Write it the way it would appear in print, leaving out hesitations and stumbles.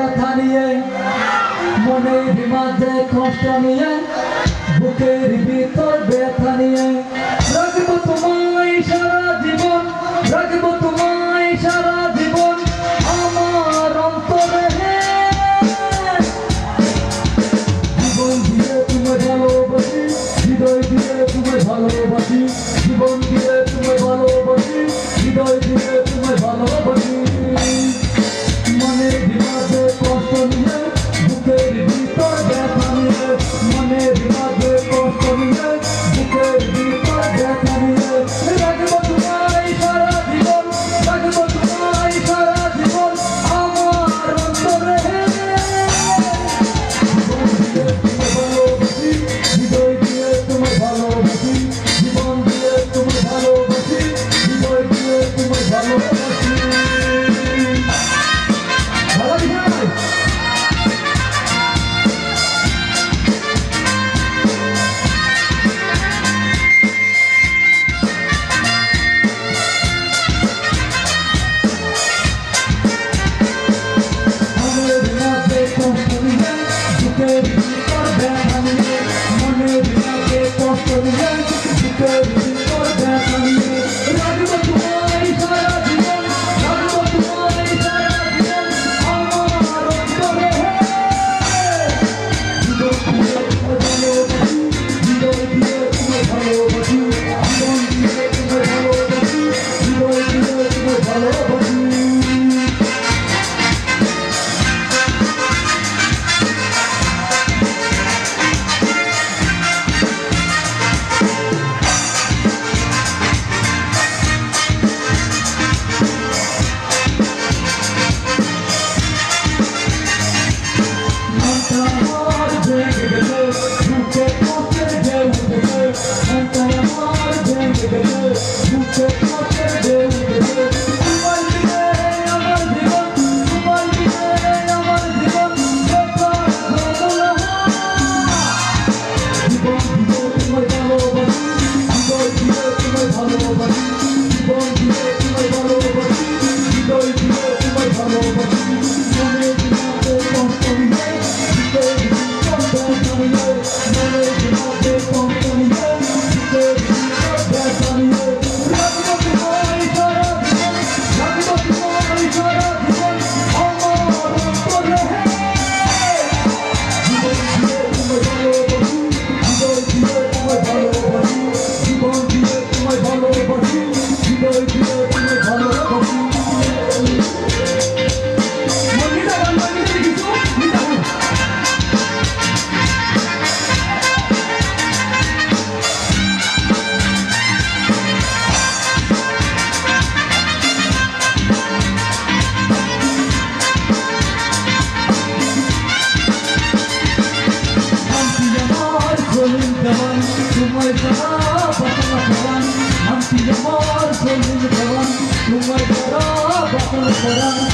ব্যথা নিয়ে মনের মাঝে কষ্ট নিয়ে বুকের ভিতর ব্যথা নিয়ে রাখবো তোমায় সারা জীবন, রাখবো তোমায় সারা জীবন আমার অন্তরে। জীবন দিয়ে তোমায় ভালোবাসি, হৃদয় দিয়ে তোমায় ভালোবাসি, জীবন দিয়ে তোমায় ভালোবাসি, হৃদয় দিয়ে তোমায় ভালোবাসি। মনের মাঝে কষ্ট নিয়ে বুকের ভিতর ব্যথা নিয়ে, মনের মাঝে কষ্ট নিয়ে বুকের ভিতর ব্যথা নিয়ে রাখবো তোমায় সারা জীবন, রাখবো তোমায় সারা জীবন আমার অন্তরে। জীবন দিয়ে তোমায় ভালোবাসি, হৃদয় দিয়ে তোমায় ভালোবাসি, জীবন দিয়ে তোমায় ভালোবাসি, হৃদয় দিয়ে তোমায় ভালোবাসি। Tumay kara batna karan, hamti amar kolin karan. Tumay kara batna karan.